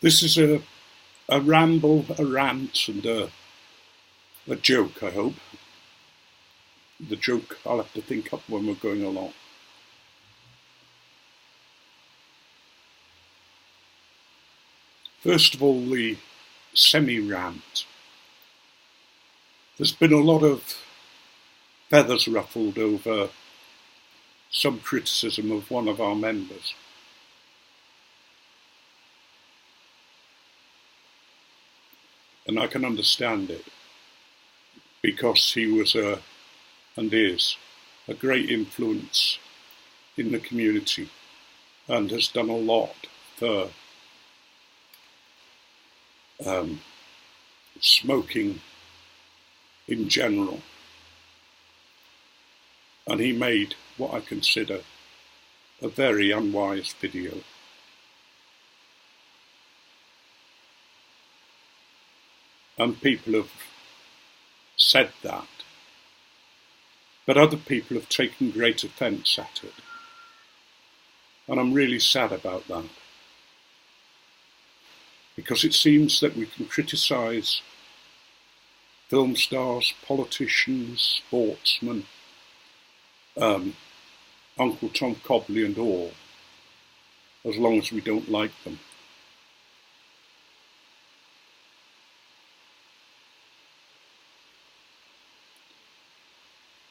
This is a ramble, a rant, and a joke, I hope. The joke I'll have to think up when we're going along. First of all, the semi-rant. There's been a lot of feathers ruffled over some criticism of one of our members. And I can understand it, because he was and is a great influence in the community and has done a lot for smoking in general. And he made what I consider a very unwise video. And people have said that, but other people have taken great offence at it. And I'm really sad about that, because it seems that we can criticise film stars, politicians, sportsmen, Uncle Tom Cobley and all, as long as we don't like them.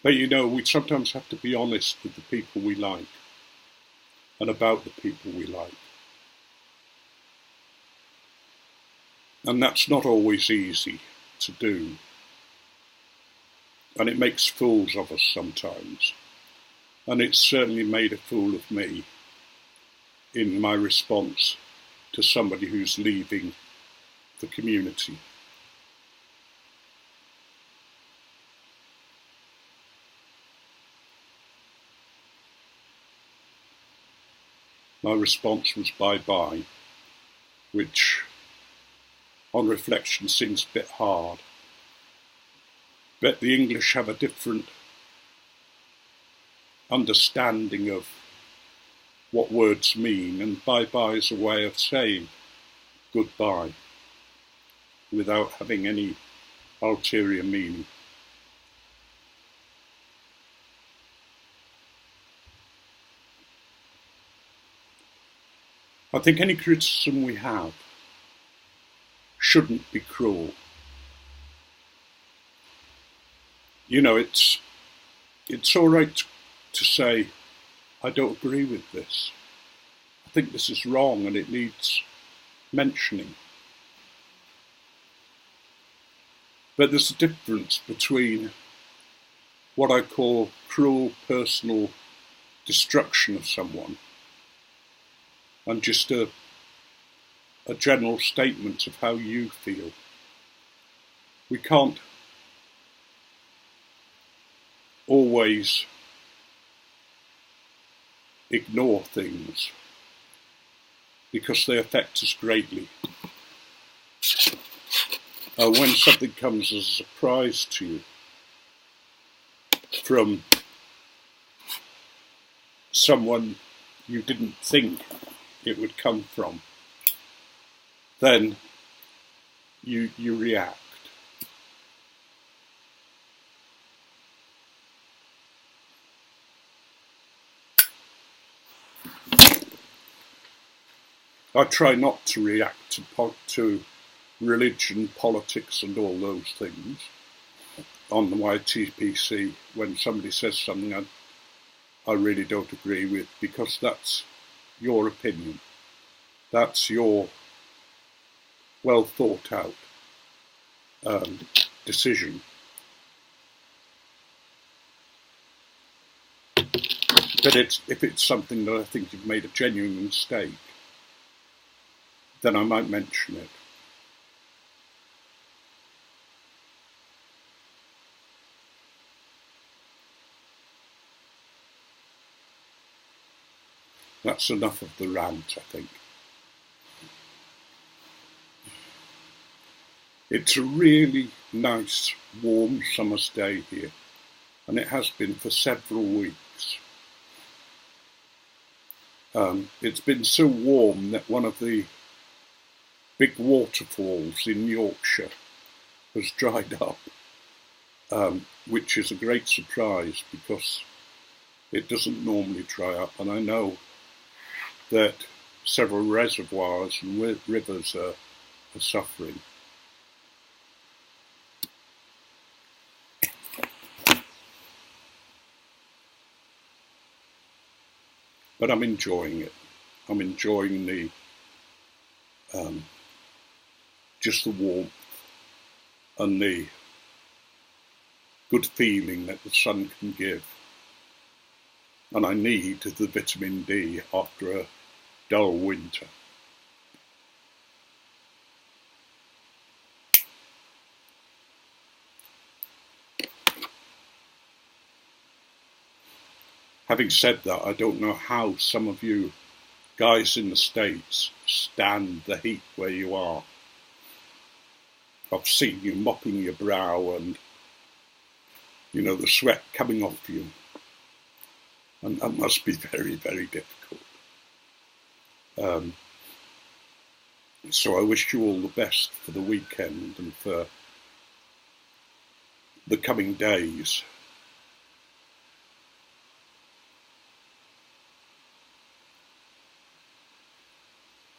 But you know, we sometimes have to be honest with the people we like and about the people we like. And that's not always easy to do. And it makes fools of us sometimes. And it's certainly made a fool of me in my response to somebody who's leaving the community. My response was bye-bye, which on reflection seems a bit hard. But the English have a different understanding of what words mean, and bye-bye is a way of saying goodbye without having any ulterior meaning. I think any criticism we have shouldn't be cruel. You know, it's all right to say, I don't agree with this. I think this is wrong and it needs mentioning. But there's a difference between what I call cruel personal destruction of someone and just a general statement of how you feel. We can't always ignore things because they affect us greatly. When something comes as a surprise to you from someone you didn't think it would come from, then you react. I try not to react to religion, politics and all those things on the YTPC when somebody says something I really don't agree with, because that's your opinion. That's your well thought out decision. But if it's something that I think you've made a genuine mistake, then I might mention it. That's enough of the rant, I think. It's a really nice, warm summer's day here, and it has been for several weeks. It's been so warm that one of the big waterfalls in Yorkshire has dried up, which is a great surprise because it doesn't normally dry up. And I know that several reservoirs and rivers are suffering. But I'm enjoying it. I'm enjoying the just the warmth and the good feeling that the sun can give. And I need the vitamin D after a dull winter. Having said that, I don't know how some of you guys in the States stand the heat where you are. I've seen you mopping your brow and, the sweat coming off you. And that must be very, very difficult. So I wish you all the best for the weekend and for the coming days.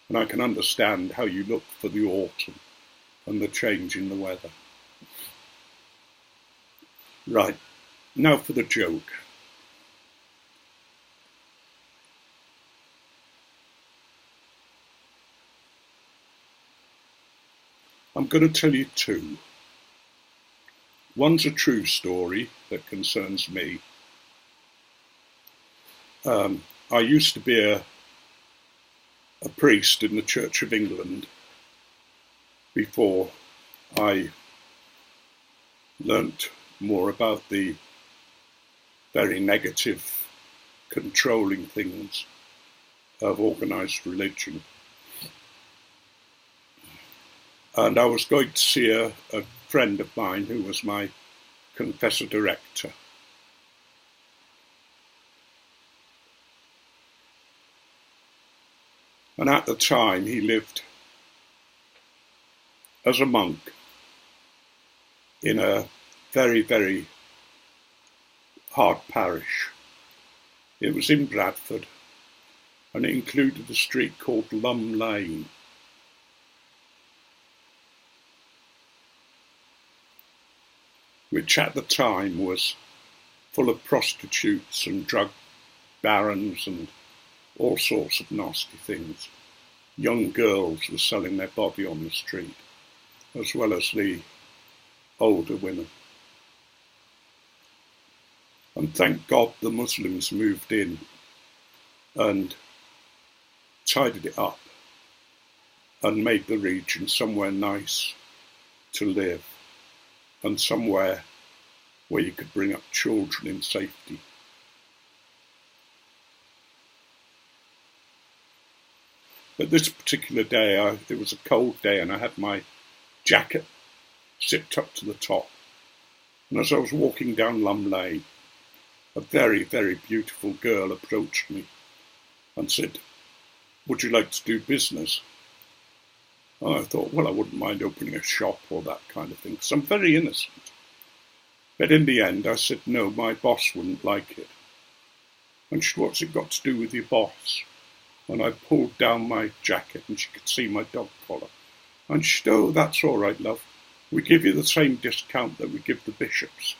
And I can understand how you look for the autumn and the change in the weather. Right, now for the joke. I'm going to tell you two. One's a true story that concerns me. I used to be a priest in the Church of England before I learnt more about the very negative, controlling things of organised religion. And I was going to see a friend of mine who was my confessor director. And at the time he lived as a monk in a very, very hard parish. It was in Bradford, and it included a street called Lum Lane. Which at the time was full of prostitutes and drug barons and all sorts of nasty things. Young girls were selling their body on the street, as well as the older women. And thank God the Muslims moved in and tidied it up and made the region somewhere nice to live and somewhere where you could bring up children in safety. But this particular day, it was a cold day and I had my jacket zipped up to the top. And as I was walking down Lum Lane, a very, very beautiful girl approached me and said, "Would you like to do business?" And I thought, well, I wouldn't mind opening a shop or that kind of thing, because I'm very innocent. But in the end, I said, no, my boss wouldn't like it. And she said, what's it got to do with your boss? And I pulled down my jacket and she could see my dog collar. And she said, oh, that's all right, love. We give you the same discount that we give the bishops.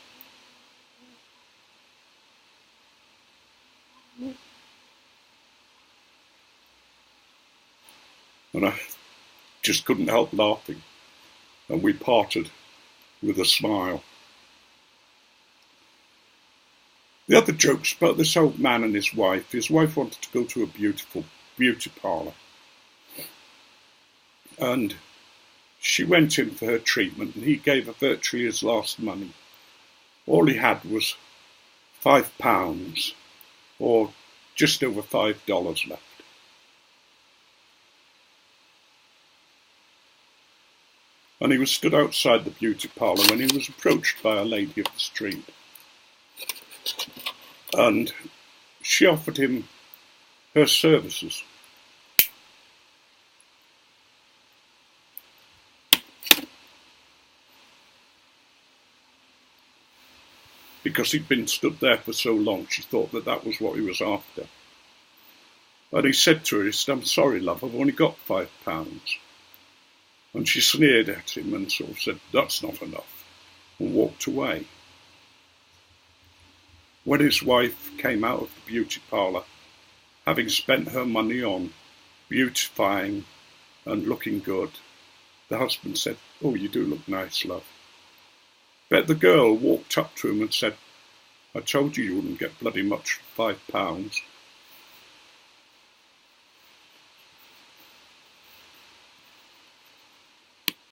And I just couldn't help laughing. And we parted with a smile. The other joke's about this old man and his wife. His wife wanted to go to a beautiful beauty parlour. And she went in for her treatment and he gave her virtually his last money. All he had was £5 or just over $5 left. And he was stood outside the beauty parlour when he was approached by a lady of the street. And she offered him her services. because he'd been stood there for so long, she thought that that was what he was after. And he said to her, he said, "I'm sorry, love, I've only got £5. And she sneered at him and sort of said, "That's not enough," and walked away. When his wife came out of the beauty parlour, having spent her money on beautifying and looking good, the husband said, "Oh, you do look nice, love." But the girl walked up to him and said, "I told you you wouldn't get bloody much for £5.